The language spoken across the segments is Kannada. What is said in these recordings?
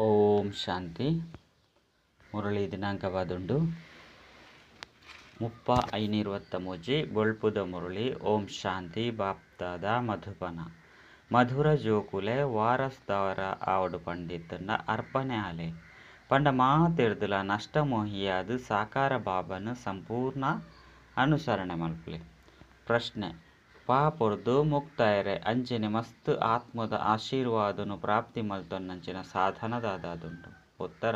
ಓಂ ಶಾಂತಿ. ಮುರಳಿ ದಿನಾಂಕವಾದುಂಡು 3523 ಬೊಳ್ಪುದ ಮುರಳಿ. ಓಂ ಶಾಂತಿ. ಬಾಪ್ತಾದ ಮಧುಪನ ಮಧುರ ಜೋಕುಲೆ ವಾರಸ್ದಾರ ಆವಡು ಪಂಡಿತನ ಅರ್ಪಣೆ ಆಲೆ ಪಂಡ ಮಾತೆರ್ದುಲ ನಷ್ಟಮೋಹಿಯಾದ ಸಾಕಾರ ಬಾಬನ ಸಂಪೂರ್ಣ ಅನುಸರಣೆ ಮಲ್ಪಲೆ. ಪ್ರಶ್ನೆ: ಪಾಪೊರ್ದು ಮುಕ್ತಾಯರೆ ಅಂಚನೆ ಮಸ್ತ್ ಆತ್ಮದ ಆಶೀರ್ವಾದನು ಪ್ರಾಪ್ತಿ ಮಲ್ತೊನ್ನಂಚಿನ ಸಾಧನದಾದುಂಡು. ಉತ್ತರ: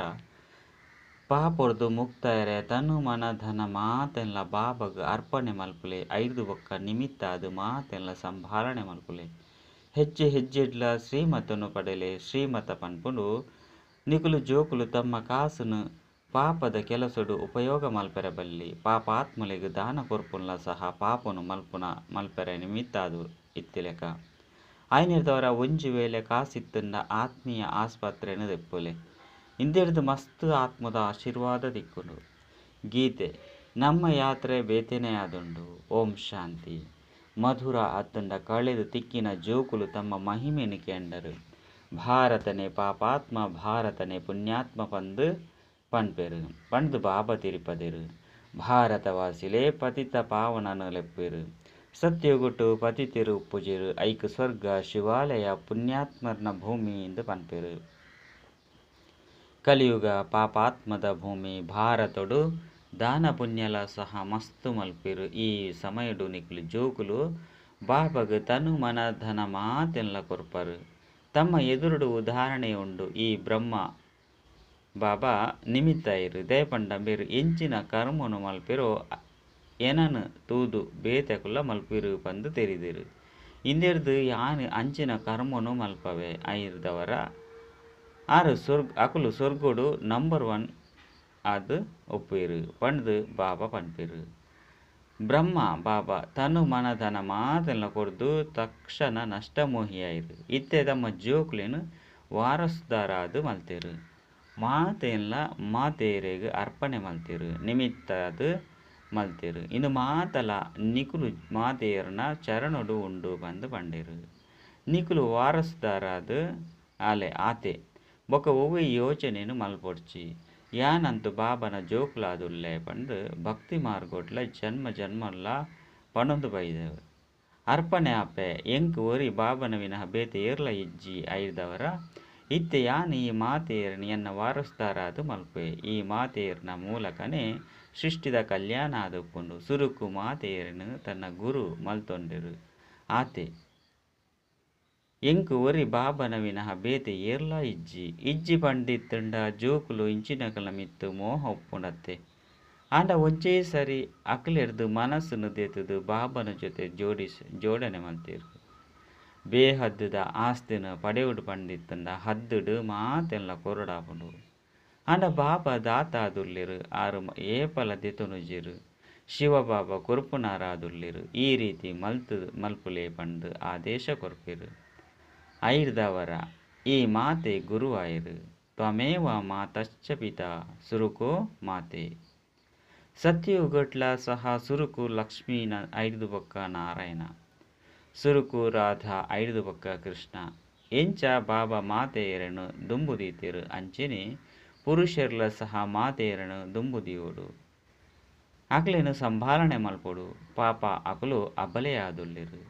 ಪಾಪೊರ್ದು ಮುಕ್ತಾಯರೆ ತನು ಮನ ಧನ ಮಾತೆಲ್ಲ ಬಾಬಗ ಅರ್ಪಣೆ ಮಲ್ಪುಲೆ. ಐದು ಬೊಕ್ಕ ನಿಮಿತ್ತಾದ ಮಾತೆಲ್ಲ ಸಂಭಾಲನೆ ಮಲ್ಪುಲೆ. ಹೆಜ್ಜೆ ಹೆಜ್ಜೆಡ್ಲ ಶ್ರೀಮತನು ಪಡೆಲೆ. ಶ್ರೀಮತ ಪನ್ಪುಂಡು ನಿಕುಲು ಜೋಕುಲು ತಮ್ಮ ಕಾಸುನು ಪಾಪದ ಕೆಲಸಡು ಉಪಯೋಗ ಮಲ್ಪೆರೆ ಬಲ್ಲಿ. ಪಾಪಾತ್ಮಲೆಗ್ ದಾನ ಕೊರ್ಪುನ್ಲ ಸಹ ಪಾಪನು ಮಲ್ಪೆರೆ ನಿಮಿತ್ತಾದು ಇತ್ತಿಲೆಕ. ಐನಿರ್ದವರ ಒಂಜಿ ವೇಳೆ ಕಾಸಿತ್ತಂಡ ಆತ್ಮೀಯ ಆಸ್ಪತ್ರೆನು ದೆಪ್ಪುಲೆ. ಇಂದೆರ್ದು ಮಸ್ತ್ ಆತ್ಮದ ಆಶೀರ್ವಾದ ದಿಕ್ಕುಂಡು. ಗೀತೆ: ನಮ್ಮ ಯಾತ್ರೆ ಬೇತೆನೇ ಆದುಂಡು. ಓಂ ಶಾಂತಿ. ಮಧುರ ಅತ್ತಂಡ ಕಳೆದು ತಿಕ್ಕಿನ ಜೋಕುಲು ತಮ್ಮ ಮಹಿಮೆನು ಕೆಂಡರು. ಭಾರತನೇ ಪಾಪಾತ್ಮ ಭಾರತನೇ ಪುಣ್ಯಾತ್ಮ ಪನ್ಪೆರು ಪಂಡ್ದು ಬಾಬಾ ತಿರುಪದಿರು. ಭಾರತವಾಸಿಲೆ ಪತಿತ ಪಾವನನು ಲೆಪ್ಪೆರು. ಸತ್ಯಗುಟ್ಟು ಪತಿತಿರು ಉಪ್ಪುಜಿರು. ಐಕ್ ಸ್ವರ್ಗ ಶಿವಾಲಯ ಪುಣ್ಯಾತ್ಮರ್ನ ಭೂಮಿ ಎಂದು ಪನ್ಪೆರು. ಕಲಿಯುಗ ಪಾಪಾತ್ಮದ ಭೂಮಿ. ಭಾರತಡು ದಾನ ಪುಣ್ಯಲ ಸಹ ಮಸ್ತು ಮಲ್ಪಿರು. ಈ ಸಮಯಡು ನಿಕ್ಲು ಜೋಕುಲು ಬಾಬಗ್ ತನು ಮನ ಧನ ಮಾತೆಲ್ಲ ಕೊರ್ಪರು. ತಮ್ಮ ಎದುರುಡು ಉದಾಹರಣೆ ಉಂಡು. ಈ ಬ್ರಹ್ಮ ಬಾಬಾ ನಿಮಿತ್ತ ಇರು ದಯಪಂಡ ಬೇರು ಎಂಚಿನ ಕರ್ಮನು ಮಲ್ಪಿರೋ ಎನನು ತೂದು ಬೇತೆಕುಲ್ಲ ಮಲ್ಪಿರು ಪಂದು ತೆರಿದಿರು. ಇಂದೆರ್ದು ಯಾನು ಅಂಚಿನ ಕರ್ಮನು ಮಲ್ಪವೆ ಐರ್ದವರ ಅಕುಲು ಸ್ವರ್ಗೋಡು ನಂಬರ್ 1 ಅದು ಒಪ್ಪಿರು ಪಂಡ್ದು ಬಾಬಾ ಪನ್ಪಿರು. ಬ್ರಹ್ಮ ಬಾಬಾ ತನು ಮನ ಧನ ಮಾತೆಲ್ಲ ಕೊರ್ದು ತಕ್ಷಣ ನಷ್ಟಮೋಹಿಯಾಯಿರು. ಇತ್ತೆ ತಮ್ಮ ಜೋಕುಲೇನು ವಾರಸುದಾರಾದು ಮಲ್ತೆರು. ಮಾತೆಲ್ಲ ಮಾತೇರೆಗ್ ಅರ್ಪಣೆ ಮಲ್ತಿರು. ನಿಮಿತ್ತಾದ ಮಲ್ತಿರು. ಇನ್ನು ಮಾತಲ ನಿಕುಲು ಮಾತೇರನ ಚರಣೊಡು ಉಂಡು ಬಂದು ಪಂಡಿರು. ನಿಕುಲು ವಾರಸುದಾರಾದು ಆಲೆ ಆತೆ ಬೊಕ ಒವ್ವೆ ಯೋಚನೆನು ಮಲ್ಪೊಡ್ಚಿ ಯಾನಂತು ಬಾಬನ ಜೋಕುಲಾದುಲ್ಲೆ ಪಂದು ಭಕ್ತಿ ಮಾರ್ಗೋಟ್ಲ ಜನ್ಮ ಜನ್ಮಲ್ಲ ಪಣೊಂದು ಬೈದೆವು. ಅರ್ಪಣೆ ಆಪೆ ಎಂಕ್ ಒರಿ ಬಾಬನ ವಿನಃ ಬೇತೆ ಏರ್ಲ ಇಜ್ಜಿ ಐರ್ದವರ ಇತ್ತೆ ಯಾನು ಈ ಮಾತೇರನು ಎನ್ನ ವಾರಸುದಾರಾದು ಮಲ್ಪೆ. ಈ ಮಾತೇರನ ಮೂಲಕನೇ ಸೃಷ್ಟಿದ ಕಲ್ಯಾಣ ಆದುಪ್ಪುಂಡು. ಸುರುಕು ಮಾತೇರನು ತನ್ನ ಗುರು ಮಲ್ತೊಂಡಿರು. ಆತೆ ಎಂಕ್ ಒರಿ ಬಾಬನ ವಿನಃ ಬೇತೆ ಏರ್ಲ ಇಜ್ಜಿ ಪಂಡಿತ್ತಂಡ ಜೋಕುಲು ಇಂಚಿನಕಲ ಮಿತ್ತು ಮೋಹ ಉಪ್ಪುಂಡತ್ತೆ. ಆಂಡ ಒಂಚೇ ಸರಿ ಅಕ್ಲೆರ್ದು ಮನಸ್ಸುನು ದೆತುದು ಬಾಬನ ಜೊತೆ ಜೋಡಣೆ ಮಲ್ತಿರು. ಬೇಹದ್ದುದ ಆಸ್ತಿನ ಪಡೆಯುಡು ಪಂಡಿತ್ತಂಡ ಹದ್ದುಡು ಮಾತೆಲ್ಲ ಕೊರಡಾಪುಂಡು. ಆಂಡ ಬಾಬಾ ದಾತಾದುಲ್ಲಿರು ಆರು ಏಪಲ ದೆತುನುಜಿರು. ಶಿವಬಾಬಾ ಕೊರ್ಪುನಾರಾದುಲ್ಲಿರು. ಈ ರೀತಿ ಮಲ್ಪುಲೆ ಪಂಡು ಆದೇಶ ಕೊರ್ಪಿರು. ಐರ್ದವರ ಈ ಮಾತೆ ಗುರುವಾಯಿರು. ತ್ವಮೇವ ಮಾತಶ್ಚ ಪಿತಾ ಸುರುಕೋ ಮಾತೆ. ಸತ್ಯಯುಗಟ್ಲ ಸಹ ಸುರುಕು ಲಕ್ಷ್ಮೀನ ಐದು ಬೊಕ್ಕ ನಾರಾಯಣ. ಸುರುಕು ರಾಧಾ ಐದು ಬೊಕ್ಕ ಕೃಷ್ಣ. ಎಂಚ ಬಾಬಾ ಮಾತೆಯರನು ದುಂಬುದೀತಿರು. ಅಂಚಿನಿ ಪುರುಷರ್ಲ ಸಹ ಮಾತೆಯರನು ದುಂಬುದಿಯೋಡು. ಅಕ್ಲೆನು ಸಂಭಾಲನೆ ಮಲ್ಪೊಡು. ಪಾಪ ಅಕುಲು ಅಬಲೆಯಾದುಲ್ಲಿರು.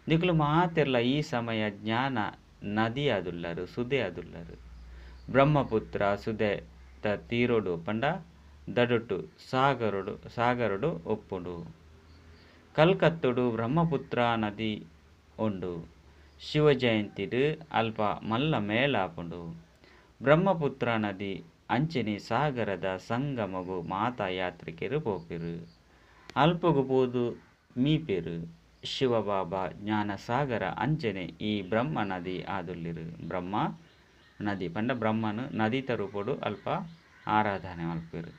ನಿಕುಲು ಮಾತೆರ್ಲ ಈ ಸಮಯ ಜ್ಞಾನ ನದಿ ಆದುಲ್ಲರು ಸುದೆ ಆದುಲ್ಲರು. ಬ್ರಹ್ಮಪುತ್ರ ಸುದೆ ತೀರೋಡು ಪಂಡ ದಡುಟು ಸಾಗರಡು ಒಪ್ಪುಂಡು. ಕಲ್ಕತ್ತುಡು ಬ್ರಹ್ಮಪುತ್ರ ನದಿ ಉಂಡು. ಶಿವ ಜಯಂತಿಡು ಅಲ್ಪ ಮಲ್ಲ ಮೇಲಾಪುಂಡು. ಬ್ರಹ್ಮಪುತ್ರ ನದಿ ಅಂಚನೆ ಸಾಗರದ ಸಂಗಮಗು ಮಾತಾ ಯಾತ್ರಿಕೆರು ಪೋಪಿರು. ಅಲ್ಪಗು ಪೋದು ಮೀಪೆರು. ಶಿವಬಾಬಾ ಜ್ಞಾನ ಸಾಗರ ಅಂಚನೆ ಈ ಬ್ರಹ್ಮ ನದಿ ಆದುಲ್ಲಿರು. ಬ್ರಹ್ಮ ನದಿ ಪಂಡ ಬ್ರಹ್ಮನು ನದಿ ತರುಪೊಡು ಅಲ್ಪ ಆರಾಧನೆ ಮಲ್ಪೆರು.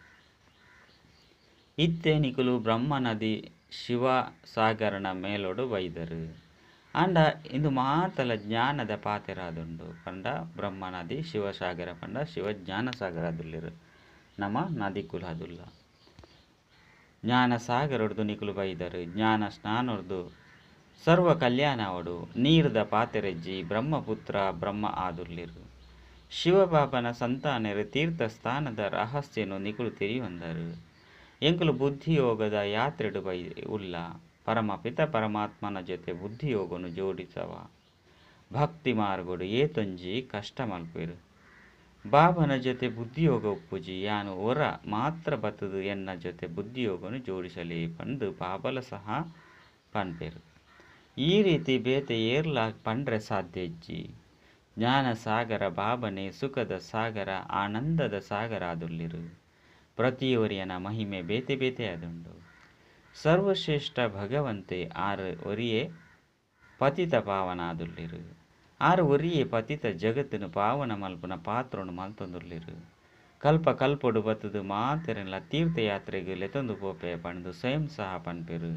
ಇತ್ತೆ ನಿಕುಲು ಬ್ರಹ್ಮ ನದಿ ಶಿವ ಸಾಗರನ ಮೇಲೋಡು ಬೈದರು. ಆಂಡ ಇಂದು ಮಾತಲ ಜ್ಞಾನದ ಪಾತೆರಾದುಂಡು ಪಂಡ ಬ್ರಹ್ಮ ನದಿ ಶಿವಸಾಗರ ಪಂಡ ಶಿವ ಜ್ಞಾನ ಸಾಗರ ಆದುಲ್ಲಿರು. ನಮ ನದಿ ಕುಲಾದುಲ್ಲ ಜ್ಞಾನ ಸಾಗರೊಡ್ದು ನಿಕುಲು ಬೈದರು. ಜ್ಞಾನ ಸ್ನಾನೊಡ್ದು ಸರ್ವ ಕಲ್ಯಾಣ ಅವಡು ನೀರ್ದ ಪಾತೆರೆಜ್ಜಿ ಬ್ರಹ್ಮಪುತ್ರ ಬ್ರಹ್ಮ ಆದುಲ್ಲಿರು. ಶಿವಬಾಬನ ಸಂತಾನರು ತೀರ್ಥಸ್ಥಾನದ ರಹಸ್ಯನು ನಿಕುಲು ತಿರಿಯೊಂದರು. ಎಂಕುಲು ಬುದ್ಧಿಯೋಗದ ಯಾತ್ರೆಡು ಬೈ ಉಲ್ಲ ಪರಮಪಿತ ಪರಮಾತ್ಮನ ಜೊತೆ ಬುದ್ಧಿಯೋಗನು ಜೋಡಿಸವ ಭಕ್ತಿ ಮಾರ್ಗೋಡು ಏತೊಂಜಿ ಕಷ್ಟ ಮಲ್ಪೆರು. ಬಾಬನ ಜೊತೆ ಬುದ್ಧಿಯೋಗ ಉಪ್ಪುಜಿ ಯಾನು ಹೊರ ಮಾತ್ರ ಬತ್ತದು ಎನ್ನ ಜೊತೆ ಬುದ್ಧಿಯೋಗನು ಜೋಡಿಸಲಿ ಪಂದು ಬಾಬಲ ಸಹ ಪನ್ಪೆರು. ಈ ರೀತಿ ಬೇತೆ ಏರ್ಲ ಪಂಡ್ರೆ ಸಾಧ್ಯ ಇಜ್ಜಿ. ಜ್ಞಾನ ಸಾಗರ ಬಾಬನೆ ಸುಖದ ಸಾಗರ ಆನಂದದ ಸಾಗರ ಆದುಲ್ಲಿರು. ಪ್ರತಿಯೊರಿಯನ ಮಹಿಮೆ ಬೇತೆ ಬೇತೆ ಆದುಂಡು. ಸರ್ವಶ್ರೇಷ್ಠ ಭಗವಂತೆ ಆರು ಒರಿಯೇ ಪತಿತ ಪಾವನ ಆದುಲ್ಲಿರು. ಆರು ಒರಿಯೇ ಪತಿತ ಜಗತ್ತಿನ ಪಾವನ ಮಲ್ಪನ ಪಾತ್ರನು ಮಲ್ತೊಂದುರ್ಲಿರು. ಕಲ್ಪ ಕಲ್ಪೊಡು ಬತ್ತದು ಮಾತೆರೆಲ್ಲ ತೀರ್ಥಯಾತ್ರೆಗೆ ಲೆತೊಂದು ಪೋಪೆ ಪಂದು ಸ್ವಯಂ ಸಹ ಪನ್ಪೆರು.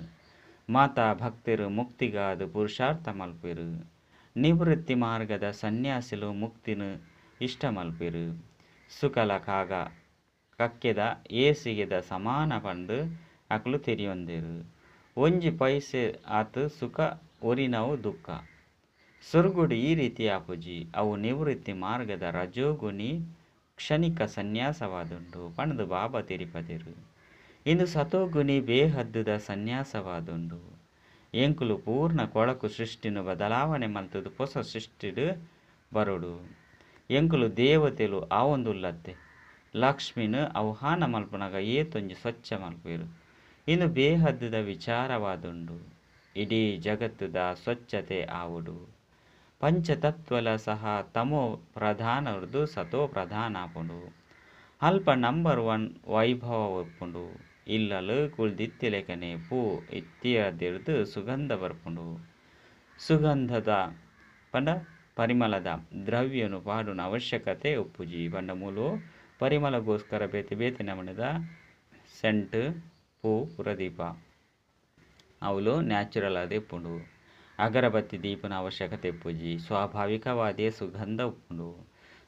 ಮಾತಾ ಭಕ್ತರು ಮುಕ್ತಿಗಾದು ಪುರುಷಾರ್ಥ ಮಲ್ಪೆರು. ನಿವೃತ್ತಿ ಮಾರ್ಗದ ಸನ್ಯಾಸಿಲು ಮುಕ್ತಿನು ಇಷ್ಟ ಮಲ್ಪೆರು. ಸುಕಲ ಕಾಗ ಕಕ್ಕೆದ ಏಸಿಗೆದ ಸಮಾನ ಪಂಡು ಅಕ್ಲು ತೆರಿಯೊಂದೇರು. ಒಂಜಿ ಪೈಸೆ ಆತು ಸುಖ ಒರಿನವು ದುಃಖ. ಸ್ವರ್ಗುಡು ಈ ರೀತಿ ಆಪುಜಿ ಅವು ನಿವೃತ್ತಿ ಮಾರ್ಗದ ರಜೋಗುಣಿ ಕ್ಷಣಿಕ ಸನ್ಯಾಸವಾದುಂಡು ಪಣದು ಬಾಬಾ ತಿರಿಪದಿರು. ಇಂದು ಸತೋಗುಣಿ ಬೇಹದ್ದುದ ಸನ್ಯಾಸವಾದುಂಡು. ಎಂಕುಲು ಪೂರ್ಣ ಕೊಳಕು ಸೃಷ್ಟಿನು ಬದಲಾವಣೆ ಮಲ್ತದು ಹೊಸ ಸೃಷ್ಟಿಡು ಬರುಡು. ಎಂಕುಲು ದೇವತೆಲು ಆವೊಂದುಲ್ಲತ್ತೆ ಲಕ್ಷ್ಮಿನು ಆಹ್ವಾನ ಮಲ್ಪನಾಗ ಏತೊಂಜಿ ಸ್ವಚ್ಛ ಮಲ್ಪೆರು. ಇನ್ನು ಬೇಹದ್ದುದ ವಿಚಾರವಾದುಂಡು. ಇಡೀ ಜಗತ್ತುದ ಸ್ವಚ್ಛತೆ ಆವುಡು. ಪಂಚತತ್ವಲ ಸಹ ತಮೋ ಪ್ರಧಾನ ಉರ್ದು ಸತೋ ಪ್ರಧಾನ ಆಪುಂಡು. ಅಲ್ಪ ನಂಬರ್ 1 ವೈಭವ ಒಪ್ಪುಂಡು. ಇಲ್ಲಲು ಕುಳ್ದಿತ್ತಿಲೆಕನೆ ಪೂ ಇತ್ತಿಯದಿರ್ದು ಸುಗಂಧ ಬರ್ಪುಂಡು. ಸುಗಂಧದ ಪಂಡ ಪರಿಮಳದ ದ್ರವ್ಯನು ಪಾಡುನ ಅವಶ್ಯಕತೆ ಉಪ್ಪುಜಿ ಪಂಡ ಮೂಲು ಪರಿಮಳಗೋಸ್ಕರ ಬೇತೆ ಬೇತೆ ನಮನದ ಸೆಂಟ್ ಪೂ ಪುರದೀಪ ಅವಳು ನ್ಯಾಚುರಲ್ ಅದೇ ಉಪ್ಪುಂಡು. ಅಗರಬತ್ತಿ ದೀಪನ ಅವಶ್ಯಕತೆ ಉಪ್ಪುಜಿ ಸ್ವಾಭಾವಿಕವಾದೇ ಸುಗಂಧ ಉಪ್ಪುಂಡು.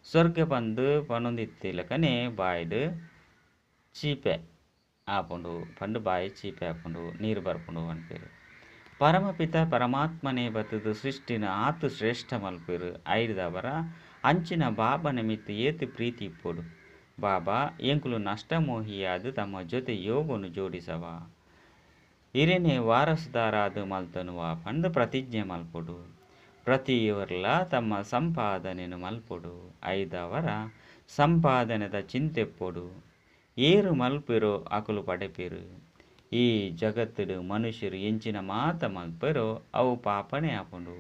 ಸ್ವರ್ಗ ಪಂದು ಪನೊಂದಿತ್ತಿಲಕನೆ ಬಾಯ್ಡು ಚೀಪೆ ಆಪುಂಡು ಪಂಡು ಬಾಯಿ ಚೀಪೆ ಆಪುಂಡು ನೀರು ಬರ್ಪುಂಡು ಅನ್ಪೇರು. ಪರಮಪಿತ ಪರಮಾತ್ಮನೇ ಬತ್ತದು ಸೃಷ್ಟಿನ ಆತು ಶ್ರೇಷ್ಠ ಮಲ್ಪೇರು. ಐದವರ ಅಂಚಿನ ಬಾಬನ ಮಿತ್ತು ಏತು ಪ್ರೀತಿ ಇಪ್ಪೊಡು. ಬಾಬಾ ಎಂಕುಲು ನಷ್ಟಮೋಹಿಯಾದು ತಮ್ಮ ಜೊತೆ ಯೋಗನು ಜೋಡಿಸವ ಇರೇನೆ ವಾರಸುದಾರಾದು ಮಲ್ತನುವ ಪಂದು ಪ್ರತಿಜ್ಞೆ ಮಲ್ಪೊಡು. ಪ್ರತಿಯವರ್ಲ ತಮ್ಮ ಸಂಪಾದನೆನು ಮಲ್ಪೊಡು. ಐದವರ ಸಂಪಾದನೆದ ಚಿಂತೆಪ್ಪೊಡು. ಏರು ಮಲ್ಪೆರೋ ಅಕುಲು ಪಡೆಪೆರು. ಈ ಜಗತ್ತುಡು ಮನುಷ್ಯರು ಎಂಚಿನ ಮಾತ ಮಲ್ಪೆರೋ ಅವು ಪಾಪನೆ ಆಪುಂಡು.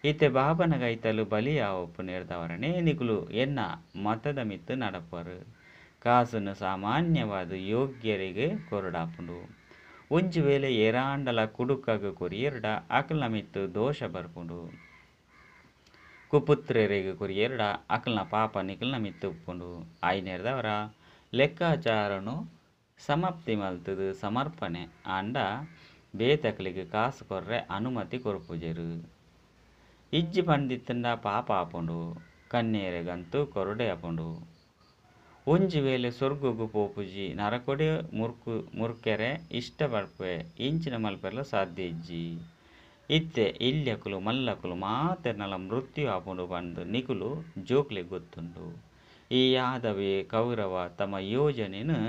ಇತ್ತೆ ಬಾಬನ ಗೈತಲು ಬಲಿ ಆವಪ್ಪು ನೇರ್ದವರನೇ ನಿಕುಲು ಎನ್ನ ಮತದ ಮಿತ್ತು ನಡಪರು. ಕಾಸುನು ಸಾಮಾನ್ಯವಾದ ಯೋಗ್ಯರಿಗೆ ಕೊರಡಾಪುಂಡು. ಒಂಜಿ ವೇಳೆ ಏರಾಂಡಲ ಕುಡುಕಗ ಕೊರಿಯೆರ್ಡ ಅಕಲ್ನ ಮಿತ್ತು ದೋಷ ಬರ್ಪುಂಡು. ಕುಪುತ್ರೆರಿಗೆ ಕೊರಿಯೆರ್ಡ ಅಕಲ್ನ ಪಾಪ ನಿಕಲ್ನ ಮಿತ್ತು ಉಪ್ಪುಂಡು. ಐನೇರ್ದವರ ಲೆಕ್ಕಾಚಾರನು ಸಮಾಪ್ತಿ ಮಲ್ತದು ಸಮರ್ಪಣೆ ಆಂಡ ಬೇತಕ್ಲಿಗೆ ಕಾಸು ಕೊರ್ರೆ ಅನುಮತಿ ಕೊರ್ಪುಜೆರು. ಇಜ್ಜಿ ಪಂಡಿತ್ತಂಡ ಪಾಪ ಆಪುಂಡು. ಕನ್ನೇರೆಗಂತೂ ಕೊರಡೆ ಆಪುಂಡು. ಒಂಜಿ ವೇಳೆ ಸ್ವರ್ಗಗು ಪೋಪುಜಿ ನರಕೊಡೆ ಮುರ್ಕೆರೆ ಇಷ್ಟ ಬರ್ಪೆ ಇಂಚಿನ ಮಲ್ಪೆಲ್ಲ ಸಾಧ್ಯ ಇಜ್ಜಿ. ಇತ್ತೆ ಇಲ್ಯಕುಲು ಮಲ್ಲಕುಲು ಮಾತೆರ್ನಲ ಮೃತ್ಯು ಆಪುಂಡು ಪಂದು ನಿಕುಲು ಜೋಕ್ಲೆ ಗೊತ್ತುಂಡು. ಈ ಯಾದವೇ ಕೌರವ ತಮ್ಮ ಯೋಜನೆನು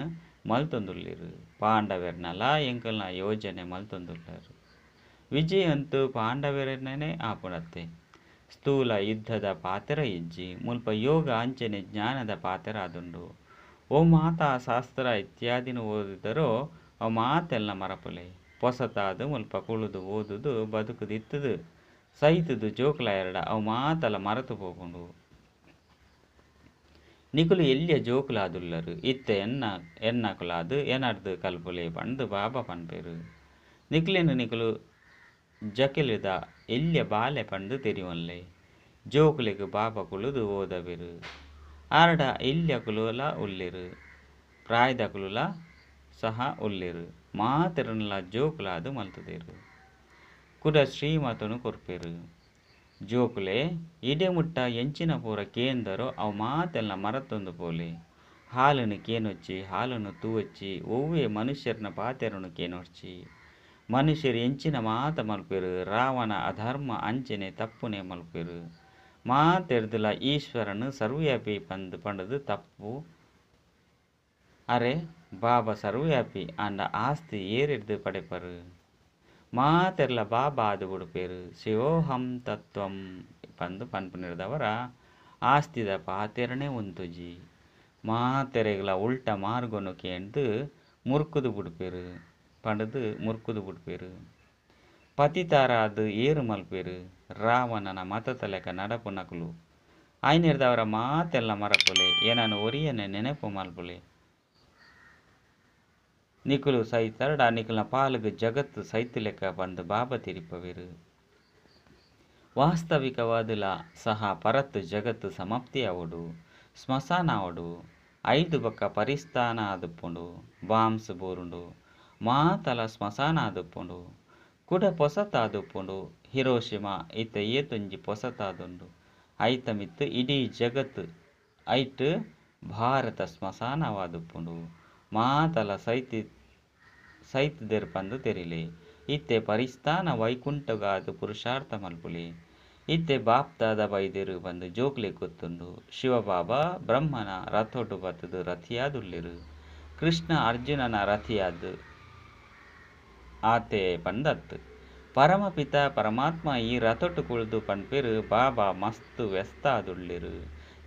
ಮಲ್ತೊಂದುಲ್ಲಿರು. ಪಾಂಡವೆರ್ನಲ ಎಂಕಲ್ನ ಯೋಜನೆ ಮಲ್ತೊಂದುಲ್ಲರು. ವಿಜಯ ಅಂತೂ ಪಾಂಡವೆರನ್ನೇ ಆಪುಣತ್ತೆ. ಸ್ಥೂಲ ಯುದ್ಧದ ಪಾತ್ರ ಇಜ್ಜಿ ಮುಲ್ಪ ಯೋಗ ಅಂಚನೆ ಜ್ಞಾನದ ಪಾತ್ರ ಆದುಂಡು. ಓ ಮಾತಾ ಶಾಸ್ತ್ರ ಇತ್ಯಾದಿನ ಓದಿದರೋ ಅವು ಮಾತೆಲ್ಲ ಮರಪುಲೆ. ಪೊಸತಾದು ಮುಲ್ಪ ಕುಳುದು ಓದುದು ಬದುಕುದಿತ್ತದು ಸೈತದು ಜೋಕ್ಲ ಎರಡ ಅವು ಮಾತಲ್ಲ ಮರೆತು ಪೋಪುಂಡು. ನಿಕುಲು ಎಲ್ಲಿಯ ಜೋಕುಲಾದುಲ್ಲರು. ಇತ್ತೆ ಎನ್ನಕುಲಾದು ಎನರ್ದು ಕಲ್ಪುಲೆ ಪಂದು ಬಾಬಾ ಪನ್ಪೆರು. ನಿಕುಲೆನು ನಿಕುಲು ಜಕೆಲಿದ ಎಲ್ಲಿಯ ಬಾಲೆ ಪಂದು ತೆರಿವೊನ್ಲೆ. ಜೋಕುಲೆಗು ಬಾಬಾ ಕುಳುದು ಓದವೆರು. ಆರ್ಡ ಇಲ್ಯ ಕುಲುಲ ಉಲ್ಲಿರು. ಪ್ರಾಯದ ಕುಲುಲ ಸಹ ಉಲ್ಲಿರು. ಮಾತೆರನ್ಲ ಜೋಕುಲಾದು ಮಲ್ತುದೆರು. ಕುಡ ಶ್ರೀಮತನು ಕೊರ್ಪೆರು. ಜೋಕುಲೆ ಇಡೆಮುಟ್ಟ ಎಂಚಿನ ಪೂರ ಕೇಂದರೋ ಅವು ಮಾತೆಲ್ಲ ಮರತೊಂದು ಪೋಲೆ. ಹಾಲುನು ಕೇನೊಚ್ಚಿ ಹಾಲುನು ತೂವಚ್ಚಿ ಒವ್ವೇ ಮನುಷ್ಯರ್ನ ಪಾತೆರನು ಕೇನೊರ್ಚಿ. ಮನುಷ್ಯರು ಎಂಚಿನ ಮಾತ ಮಲ್ಪೆರು. ರಾವಣ ಅಧರ್ಮ ಅಂಚನೆ ತಪ್ಪುನೆ ಮಲ್ಪೆರು. ಮಾತೆರ್ದುಲ ಈಶ್ವರನು ಸರ್ವ್ಯಾಪಿ ಪಂಡದು ತಪ್ಪು. ಅರೆ ಬಾಬಾ ಸರ್ವ್ಯಾಪಿ ಅಂಡ ಆಸ್ತಿ ಏರಿಡ್ದು ಪಡೆಪರು. ಮಾತೆರ್ಲ ಬಾಬಾ ಅದು ಬಿಡುಪೇರು ಶಿವೋಹಂ ತತ್ವಂ ಪನ್ಪುನಿರ್ದವರ ಆಸ್ತಿದ ಪಾತೆರನೇ ಉಂತುಜಿ. ಮಾತೆರೆಗಳ ಉಲ್ಟ ಮಾರ್ಗೊನುಕೆ ಎಂದು ಮುರ್ಕುದು ಬಿಡುಪೇರು ಪಂಡದು ಮುರ್ಕುದು ಬಿಡುಪೇರು. ಪತಿತಾರ ಅದು ಏರು ಮಲ್ಪೇರು ರಾವಣನ ಮತತಲೆಕ ನಡಪು ನಕಲು. ಆಯ್ನಿರ್ದವರ ಮಾತೆಲ್ಲ ಮರಪುಲೆ ಏನನ್ನು ಒರಿಯನೆ ನೆನಪು ಮಲ್ಪುಲೆ. ನಿಕುಲು ಸೈತರ್ಡ ನಿಕುಲ್ನ ಪಾಲುಗು ಜಗತ್ತು ಸೈತು ಲೆಕ್ಕ ಬಂದು ಬಾಬಾ ತಿರಿಪವೇರು. ವಾಸ್ತವಿಕವಾದುಲ ಸಹ ಪರತ್ತು ಜಗತ್ತು ಸಮಾಪ್ತಿ ಅವಡು ಸ್ಮಶಾನ ಅವಡು 5 ಬಕ್ಕ ಪರಿಸ್ಥಾನ ಆದುಪ್ಪುಂಡು ಬಾಂಬ್ಸ್ ಬೋರುಂಡು ಮಾತಲ ಸ್ಮಶಾನ ಆದುಪ್ಪುಂಡು ಕುಡ ಪೊಸತಾದುಪ್ಪುಂಡು ಹಿರೋಶಿಮಾ ಇತ್ತ ಏತೊಂಜಿ ಪೊಸತಾದುಂಡು ಐತ ಮಿತ್ತು ಇಡೀ ಜಗತ್ತು ಐಟ್ ಭಾರತ ಸ್ಮಶಾನವಾದುಪ್ಪುಂಡು ಮಾತಲ ಸೈತ್ ಪಂದು ತೆರಿಲೆ ಇತ್ತೆ ಪರಿಸ್ಥಾನ ವೈಕುಂಠಗಾದು ಪುರುಷಾರ್ಥ ಮಲ್ಪುಲೆ. ಇತ್ತೆ ಬಾಪ್ತಾದ ಬೈದೆರು ಬಂದು ಜೋಕ್ಲೆ ಗೊತ್ತುಂಡು ಶಿವಬಾಬಾ ಬ್ರಹ್ಮನ ರಥೊಡು ಬತ್ತದು ರಥಿಯಾದುಲ್ಲೆರು ಕೃಷ್ಣ ಅರ್ಜುನನ ರಥಿಯಾದು ಆತೆ ಪಂದತ್ತು ಪರಮಪಿತ ಪರಮಾತ್ಮ ಈ ರಥೊಟ್ಟು ಕುಳಿದು ಪನ್ಪೇರು ಬಾಬಾ ಮಸ್ತು ವ್ಯಸ್ತ ಆದುಳ್ಳೆರು.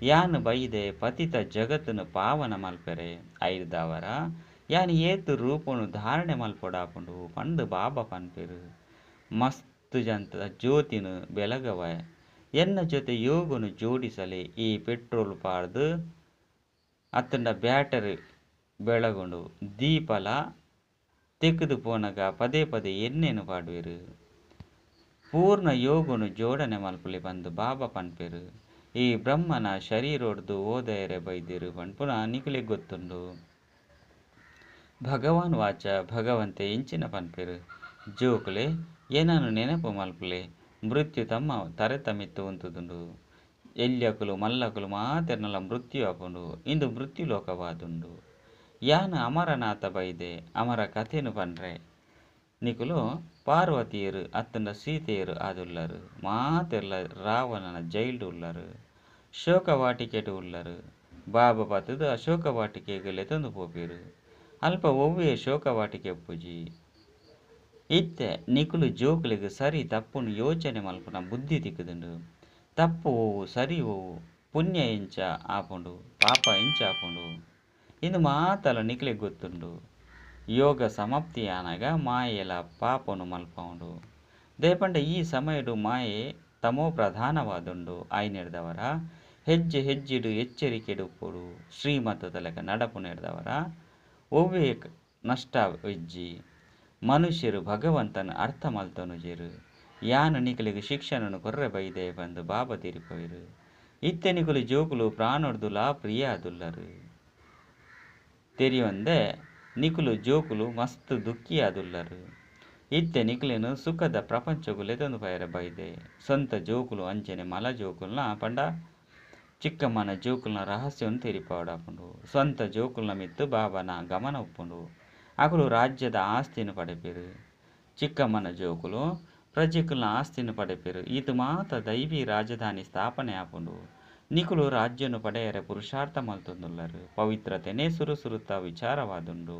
ಯಾನು ಬೈದೆ ಪತಿತ ಜಗತ್ತನು ಪಾವನ ಮಲ್ಪೆರೆ ಐದವರ ಯಾನು ಏತು ರೂಪನು ಧಾರಣೆ ಮಲ್ಪೊಡಾಪುಂಡು ಪಂಡು ಬಾಬಾ ಪನ್ಪೇರು ಮಸ್ತು ಜಂತ ಜ್ಯೋತಿನು ಬೆಳಗವ ಎನ್ನ ಜೊತೆ ಯೋಗನು ಜೋಡಿಸಲಿ ಈ ಪೆಟ್ರೋಲ್ ಪಾಡ್ದು ಅತ್ತಂಡ ಬ್ಯಾಟರಿ ಬೆಳಗುಂಡು ದೀಪಲ ತೆಗೆದು ಪೋನಗ ಪದೇ ಪದೇ ಎನ್ನೇನು ಪಾಡುವೆರು ಪೂರ್ಣ ಯೋಗನು ಜೋಡಣೆ ಮಲ್ಪುಲಿ ಬಂದು ಬಾಬಾ ಪನ್ಪೇರು. ಈ ಬ್ರಹ್ಮನ ಶರೀರೋಡ್ದು ಓದಯರೆ ಬೈದಿರು ಪನ್ಪುನ ನಿಕುಲೆ ಗೊತ್ತುಂಡು ಭಗವಾನ್ ವಾಚ ಭಗವಂತೆ ಇಂಚಿನ ಪನ್ಪೇರು ಜೋಕುಲೆ ಏನನ್ನು ನೆನಪು ಮಲ್ಪುಲೆ ಮೃತ್ಯು ತಮ್ಮ ತರೆತಮಿತ್ತು ಉಂತುದುಂಡು ಎಲ್ಯಕುಲು ಮಲ್ಲಕುಲು ಮಾತೆರ್ನಲ ಮೃತ್ಯು ಆಪುಂಡು ಇಂದು ಮೃತ್ಯು ಲೋಕವಾದುಂಡು. ಯಾನ ಅಮರನಾಥ ಬೈದೆ ಅಮರ ಕಥೆನು ಪನ್ರೆ ನಿಕುಲು ಪಾರ್ವತಿಯರು ಅತ್ತಂಡ ಸೀತೆಯರು ಆದುಲ್ಲರು ಮಾತೆರ್ಲ ರಾವಣನ ಜೈಲ್ಡು ಉಲ್ಲರು ಶೋಕವಾಟಿಕೆಟು ಉಲ್ಲರು ಬಾಬಾ ಪತ್ತದು ಆ ಶೋಕವಾಟಿಕೆಗಲೆ ತಂದು ಪೋಪೇರು ಅಲ್ಪ ಒವ್ವೇ ಶೋಕವಾಟಿಕೆ ಪೂಜಿ. ಇತ್ತೆ ನಿಕುಲು ಜೋಕ್ಲೆಗ್ ಸರಿ ತಪ್ಪುನು ಯೋಚನೆ ಮಲ್ಪುನ ಬುದ್ಧಿ ತಿಕ್ಕುದುಂಡು ತಪ್ಪು ಓವು ಸರಿ ಓವು ಪುಣ್ಯ ಎಂಚ ಆಪುಂಡು ಪಾಪ ಎಂಚ ಆಪುಂಡು ಇಂದು ಮಾತಲ ನಿಕುಲೆಗ್ ಗೊತ್ತುಂಡು. ಯೋಗ ಸಮಾಪ್ತಿ ಆನಗ ಮಾಯೆಲ ಪಾಪನು ಮಲ್ಪುಂಡು ದೇಪಂಡ ಈ ಸಮಯಡು ಮಾಯೆ ತಮೋ ಪ್ರಧಾನವಾದುಂಡು ಆಯ್ನೆಡ್ದವರ ಹೆಜ್ಜೆ ಹೆಜ್ಜಿಡು ಎಚ್ಚರಿಕೆಡು ಉಪ್ಪುಡು ಶ್ರೀಮತದ ಲೆಕ್ಕ ನಡಪು ನೆಡ್ದವರ ಒವ್ವೇ ನಷ್ಟ ಇಜ್ಜಿ ಮನುಷ್ಯರು ಭಗವಂತನ ಅರ್ಥ ಮಲ್ತನುಜೆರು ಯಾನು ನಿಕಲಿಗೆ ಶಿಕ್ಷಣನು ಕೊರ್ರೆ ಬೈದೆ ಬಂದು ಬಾಬಾ ತಿರುಪುವೆರು. ಇತ್ತೆ ನಿಕುಲು ಜೋಕುಲು ಪ್ರಾಣೊಡ್ದುಲ ಪ್ರಿಯ ಆದುಲ್ಲರು ತೆರಿಯೊಂದೆ ನಿಕುಲು ಜೋಕುಲು ಮಸ್ತ್ ದುಃಖಿ ಆದುಲ್ಲರು. ಇತ್ತೆ ನಿಕುಲೆನು ಸುಖದ ಪ್ರಪಂಚಗುಲೆದೊಂದು ಪೈರ ಬೈದೆ ಸ್ವಂತ ಜೋಕುಲು ಅಂಚನೆ ಮಲ ಜೋಕುಲ್ನ ಪಂಡ ಚಿಕ್ಕಮ್ಮನ ಜೋಕುಲ್ನ ರಹಸ್ಯವನ್ನು ತೆರಿಪಾಡಾಪುಂಡು ಸ್ವಂತ ಜೋಕುಲ್ನ ಮಿತ್ತು ಬಾಬಾನ ಗಮನ ಉಪ್ಪುಂಡು ಅಕುಲು ರಾಜ್ಯದ ಆಸ್ತಿಯನ್ನು ಪಡೆಪೇರು ಚಿಕ್ಕಮ್ಮನ ಜೋಕುಲು ಪ್ರಜೆಕುಲ್ನ ಆಸ್ತಿಯನ್ನು ಪಡೆಪೇರು ಇದು ಮಾತ ದೈವಿ ರಾಜಧಾನಿ ಸ್ಥಾಪನೆ ಆಪುಂಡು ನಿಕುಲು ರಾಜ್ಯನು ಪಡೆಯರೆ ಪುರುಷಾರ್ಥ ಮಲ್ತೊಂದುಲ್ಲರು ಪವಿತ್ರತೆನೇ ಸುರುಸುರುತ್ತ ವಿಚಾರವಾದುಂಡು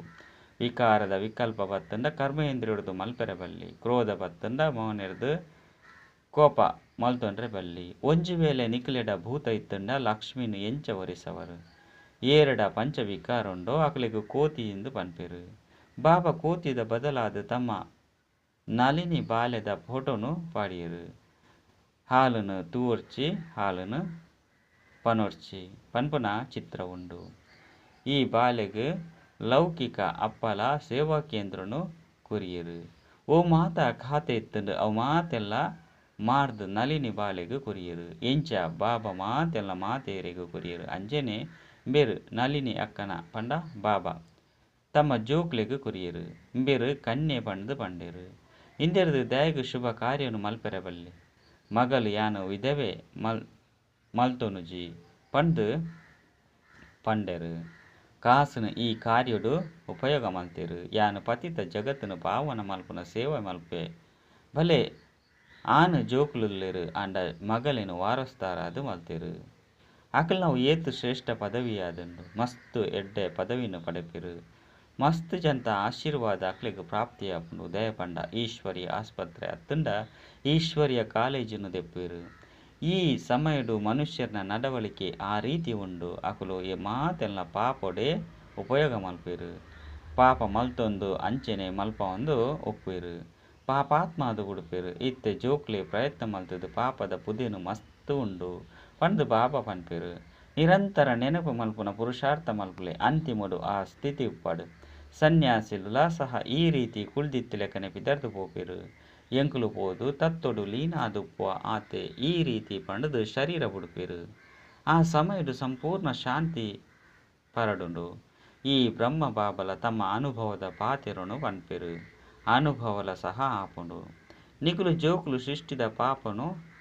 ವಿಕಾರದ ವಿಕಲ್ಪ ಬತ್ತಂಡ ಕರ್ಮೇಂದ್ರಿಯೊಡ್ದು ಮಲ್ಪೆರೆ ಬಲ್ಲಿ ಕ್ರೋಧ ಬತ್ತಂಡ ಮೌನೆರ್ದು ಕೋಪ ಮಲ್ತೊಂಡ್ರೆ ಬಲ್ಲಿ ಒಂಜಿ ವೇಳೆ ನಿಕುಲೆಡ ಭೂತ ಇತ್ತಂಡ ಲಕ್ಷ್ಮಿನು ಎಂಚ ಒರಿಸವರು ಏರಡ ಪಂಚ ವಿಕಾರುಂಡೋ ಅಕಲಿಗೆ ಕೋತಿಯಿಂದ ಪನ್ಪೇರು ಬಾಬಾ ಕೋತಿದ ಬದಲಾದ ತಮ್ಮ ನಳಿನಿ ಬಾಲ್ಯದ ಫೋಟೋನು ಪಾಡಿಯರು ಹಾಲನ್ನು ತೂರ್ಚಿ ಹಾಲನ್ನು ಪನೋರ್ಚಿ ಪನ್ಪುನ ಚಿತ್ರ ಉಂಡು. ಈ ಬಾಲೆಗ್ ಲೌಕಿಕ ಅಪ್ಪಲ ಸೇವಾ ಕೇಂದ್ರನು ಕುರಿಯರು ಓ ಮಾತ ಖಾತೆ ಇತ್ತಂಡು ಅವು ಮಾತೆಲ್ಲ ಮಾರ್ದು ನಳಿನಿ ಬಾಲೆಗ್ ಕುರಿಯರು ಎಂಚ ಬಾಬಾ ಮಾತೆಲ್ಲ ಮಾತೇರೆಗೂ ಕುರಿಯರು ಅಂಜನೆ ಬೇರು ನಳಿನಿ ಅಕ್ಕನ ಪಂಡ ಬಾಬಾ ತಮ್ಮ ಜೋಕ್ಲೆಗ್ ಕುರಿಯರು ಬೇರು ಕನ್ಯೆ ಪಂಡು ಪಂಡೇರು ಇಂದೆರ್ದು ದಯಗು ಶುಭ ಕಾರ್ಯನು ಮಲ್ಪೆರೆ ಬಲ್ಲಿ ಮಗಲು ಯಾನು ವಿಧವೆ ಮಲ್ತೊನುಜಿ ಪಂಡು ಪಂಡೆರು ಕಾಸುನು ಈ ಕಾರ್ಯಡು ಉಪಯೋಗ ಮಲ್ತೇರು ಯಾನು ಪತಿತ ಜಗತ್ತನು ಪಾವನ ಮಲ್ಪುನ ಸೇವೆ ಮಲ್ಪೆ ಭಲೆ ಆನ ಜೋಕುಲುಲ್ಲೆರು ಆಂಡ ಮಗಲೇನು ವಾರಸ್ದಾರಾದು ಮಲ್ತೆರು. ಅಕಲ್ ನಾವು ಏತ್ ಶ್ರೇಷ್ಠ ಪದವಿಯಾದಂಡು ಮಸ್ತ್ ಎಡ್ಡೆ ಪದವಿನ ಪಡೆಪಿರು. ಮಸ್ತ್ ಜಂತ ಆಶೀರ್ವಾದ ಅಕ್ಲಿಗೆ ಪ್ರಾಪ್ತಿಯಾಪುಂಡು ದಯಪಂಡ ಈಶ್ವರಿಯ ಆಸ್ಪತ್ರೆ ಅತ್ತಂಡ ಈಶ್ವರಿಯ ಕಾಲೇಜನ್ನು ದೆಪ್ಪಿರು. ಈ ಸಮಯಡು ಮನುಷ್ಯರನ ನಡವಳಿಕೆ ಆ ರೀತಿ ಉಂಡು ಅಕುಲು ಮಾತೆಲ್ಲ ಪಾಪೊಡೆ ಉಪಯೋಗ ಮಲ್ಪೇರು. ಪಾಪ ಮಲ್ತೊಂದು ಅಂಚೆನೆ ಮಲ್ಪ ಒಂದು ಒಪ್ಪಿರು. ಪಾಪಾತ್ಮ ಅದು ಉಡುಪೇರು. ಇತ್ತೆ ಜೋಕ್ಲೆ ಪ್ರಯತ್ನ ಮಲ್ತದು ಪಾಪದ ಪುದೆನು ಮಸ್ತ್ ಉಂಡು ಪಂದು ಪಾಪ ಪನ್ಪೇರು. ನಿರಂತರ ನೆನಪು ಮಲ್ಪುನ ಪುರುಷಾರ್ಥ ಮಲ್ಪುಲೆ ಅಂತಿಮಡು ಆ ಸ್ಥಿತಿ ಉಪ್ಪಡು. ಸನ್ಯಾಸಿಲುಲ ಸಹ ಈ ರೀತಿ ಕುಳ್ದಿತ್ತು ಲೆಕ್ಕನೆ ಪಿದರ್ದು ಪೋಪೇರು. ಎಂಕುಲು ಪೋದು ತತ್ತೊಡು ಲೀನಾದುಪ್ಪುವ ಆತೆ ಈ ರೀತಿ ಪಂಡದು ಶರೀರ ಬುಡುಪೇರು. ಆ ಸಮಯಡು ಸಂಪೂರ್ಣ ಶಾಂತಿ ಪರಡುಂಡು. ಈ ಬ್ರಹ್ಮ ಬಾಬಲ ತಮ್ಮ ಅನುಭವದ ಪಾತೆರನು ಪನ್ಪೇರು. ಅನುಭವಲ ಸಹ ಆಪುಂಡು. ನಿಕುಲು ಜೋಕುಲು ಸೃಷ್ಟಿದ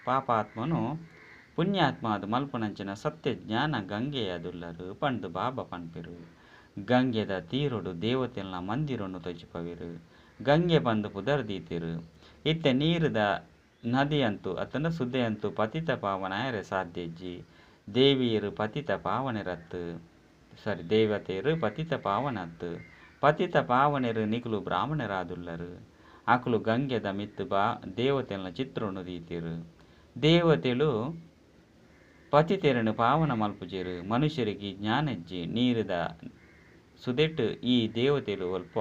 ಪಾಪಾತ್ಮನು ಪುಣ್ಯಾತ್ಮ ಅದು ಮಲ್ಪನಂಚಿನ ಸತ್ಯ ಜ್ಞಾನ ಗಂಗೆಯದುಲ್ಲರು ಪಂಡು ಬಾಬಾ ಪನ್ಪೆರು. ಗಂಗೆದ ತೀರೊಡು ದೇವತೆಲ್ನ ಮಂದಿರನ್ನು ತೊಜಿಪವೆರು. ಗಂಗೆ ಬಂದು ಪುದರ್ದೀತಿರು. ಇತ್ತೆ ನೀರುದ ನದಿಯಂತೂ ಅತನ ಸುದ್ದೆಯಂತೂ ಪತಿತ ಪಾವನಾಯರೆ ಸಾಧ್ಯಜ್ಜಿ. ದೇವಿಯರು ಪತಿತ ಪಾವನೆರತ್ತು ದೇವತೆಯರು ಪತಿತ ಪಾವನತ್ತು. ಪತಿತ ಪಾವನೆರು ನಿಕುಲು ಬ್ರಾಹ್ಮಣರಾದುಲ್ಲರು. ಅಕುಲು ಗಂಗೆದ ಮಿತ್ತು ದೇವತೆಲ್ನ ಚಿತ್ರವನ್ನು ದೀತಿರು. ದೇವತೆಲು ಪತಿತೆರನು ಪಾವನ ಮಲ್ಪುಜೆರು. ಮನುಷ್ಯರಿಗೆ ಜ್ಞಾನಜ್ಜಿ ನೀರುದ ಸುದೆಟ್ಟು ಈ ದೇವತೆಲು ಒಲ್ಪ.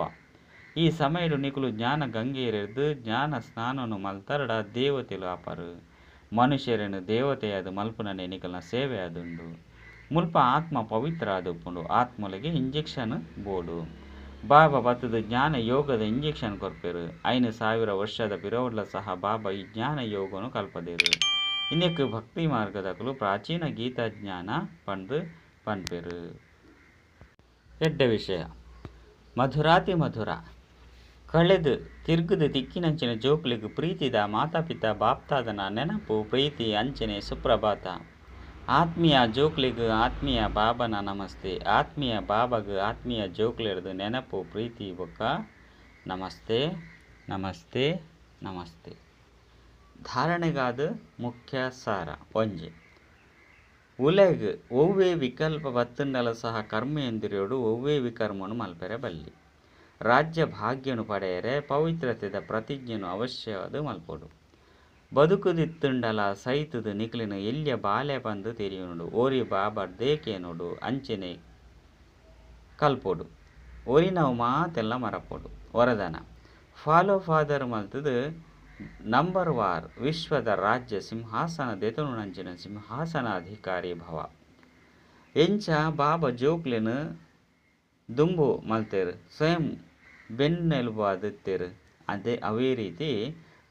ಈ ಸಮಯಡು ನಿಕುಲು ಜ್ಞಾನ ಗಂಗೆಯರೆದು ಜ್ಞಾನ ಸ್ನಾನನು ಮಲ್ತರಡ ದೇವತೆಲು ಆಪರು. ಮನುಷ್ಯರನ್ನು ದೇವತೆಯಾದ ಮಲ್ಪುನನೆ ನಿಕಲ್ನ ಸೇವೆ ಆದುಂಡು. ಮುಲ್ಪ ಆತ್ಮ ಪವಿತ್ರ ಆದುಪ್ಪುಂಡು. ಆತ್ಮಲಿಗೆ ಇಂಜೆಕ್ಷನ್ ಬೋಡು. ಬಾಬಾ ಬತ್ತದು ಜ್ಞಾನ ಯೋಗದ ಇಂಜೆಕ್ಷನ್ ಕೊರ್ಪೆರು. 5,000 ವರ್ಷದ ಪಿರೋಡ್ಲ ಸಹ ಬಾಬಾ ಈ ಜ್ಞಾನ ಯೋಗನು ಕಲ್ಪದೇರು. ಇನ್ನಕ್ಕೆ ಭಕ್ತಿ ಮಾರ್ಗದಕಲು ಪ್ರಾಚೀನ ಗೀತಾ ಜ್ಞಾನ ಪಂದು ಪನ್ಪೆರು. ಎಡ್ಡ ವಿಷಯ ಮಧುರಾತಿ ಮಧುರ ಕಳೆದು ತಿರ್ಗುದು ತಿಕ್ಕಿನಂಚಿನ ಜೋಕ್ಲಿಗೆ ಪ್ರೀತಿದ ಮಾತಾಪಿತ ಬಾಪ್ತಾದನ ನೆನಪು ಪ್ರೀತಿ ಅಂಚನೆ ಸುಪ್ರಭಾತ. ಆತ್ಮೀಯ ಜೋಕ್ಲಿಗೆ ಆತ್ಮೀಯ ಬಾಬನ ನಮಸ್ತೆ. ಆತ್ಮೀಯ ಬಾಬಾಗ ಆತ್ಮೀಯ ಜೋಕ್ಲೆಡ್ದು ನೆನಪು ಪ್ರೀತಿ ಬೊಕ್ಕ ನಮಸ್ತೆ ನಮಸ್ತೆ ನಮಸ್ತೆ. ಧಾರಣೆಗಾದ ಮುಖ್ಯ ಸಾರ ಒಂಜೆ ಉಲೆಗ್ ಒವ್ವೇ ವಿಕಲ್ಪ ಬತ್ತಂಡಲ ಸಹ ಕರ್ಮೇಂದ್ರಿಯೋಡು ಒವ್ವೇ ವಿಕರ್ಮನು ಮಲ್ಪೆರೆ ಬಲ್ಲಿ. ರಾಜ್ಯ ಭಾಗ್ಯನು ಪಡೆಯರೆ ಪವಿತ್ರತೆದ ಪ್ರತಿಜ್ಞೆನು ಅವಶ್ಯವಾದ ಮಲ್ಪೊಡು. ಬದುಕುದಿತ್ತುಂಡಲ ಸೈತುದು ನಿಕ್ಲಿನ ಎಲ್ಯ ಬಾಲೆ ಬಂದು ತೆರಿಯುಂಡು. ಓರಿ ಬಾಬರ್ದೇಕೇನೋಡು ಅಂಚೆನೆ ಕಲ್ಪೊಡು. ಒರಿ ನಾವು ಮಾತೆಲ್ಲ ಮರಪೊಡು. ವರದಾನ ಫಾಲೋ ಫಾದರ್ ಮಲ್ತದು ನಂಬರ್ ವಾರ್ ವಿಶ್ವದ ರಾಜ್ಯ ಸಿಂಹಾಸನ ದೆತನುನಂಚಿನ ಸಿಂಹಾಸನಾಧಿಕಾರಿ ಭವ. ಎಂಚ ಬಾಬಾ ಜೋಕ್ಲೆನು ದುಂಬು ಮಲ್ತೆರು ಸ್ವಯಂ ಬೆನ್ನೆಲುಬಾದಿತ್ತೆರು. ಅವೇ ರೀತಿ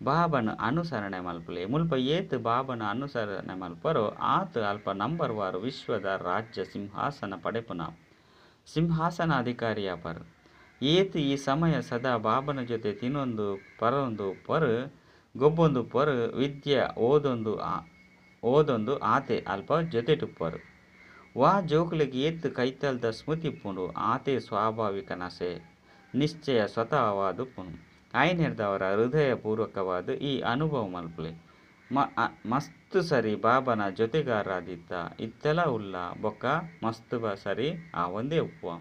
ಬಾಬನ ಅನುಸರಣೆ ಮಲ್ಪಲೆ ಮುಲ್ಪ ಏತ್ ಬಾಬನ ಅನುಸರಣೆ ಮಲ್ಪರೋ ಆತ ಅಲ್ಪ ನಂಬರ್ ವಾರ್ ವಿಶ್ವದ ರಾಜ್ಯ ಸಿಂಹಾಸನ ಪಡೆಪುನ ಸಿಂಹಾಸನಾಧಿಕಾರಿಯಾಪರು. ಏತ್ ಈ ಸಮಯ ಸದಾ ಬಾಬನ ಜೊತೆ ತಿನ್ನೊಂದು ಪರೊಂದು ಪರು ಗೊಬ್ಬೊಂದು ಪರು ವಿದ್ಯೆ ಓದೊಂದು ಆತೆ ಅಲ್ಪ ಜೊತೆಟುಪ್ಪರು. ವಾ ಜೋಕ್ಲಿಗೆ ಏತ್ ಕೈತಲ್ದ ಸ್ಮೃತಿಪ್ಪುಂಡು ಆತೆ ಸ್ವಾಭಾವಿಕ ನಸೆ ನಿಶ್ಚಯ ಸ್ವತಃವಾದುಪ್ಪುನು. ಆಯ್ನೆಡ್ದವರ ಹೃದಯಪೂರ್ವಕವಾದ ಈ ಅನುಭವ ಮಲ್ಪಲೆ ಮಸ್ತ್ ಸರಿ ಬಾಬನ ಜೊತೆಗಾರರಾದಿತ್ತ ಇತ್ತೆಲ ಉಲ್ಲ ಬೊಕ್ಕ ಮಸ್ತ್ ಸರಿ ಆ ಒಂದೇ ಉಪ್ಪುವ.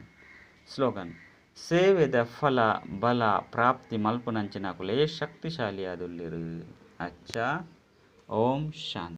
ಸ್ಲೋಗನ್ ಸೇವೆದ ಫಲ ಬಲ ಪ್ರಾಪ್ತಿ ಮಲ್ಪುನಂಚಿನಕುಲೇ ಶಕ್ತಿಶಾಲಿಯಾದುಲ್ಲಿರು. ಅಚ್ಚ ಓಂ ಶಾಂತಿ.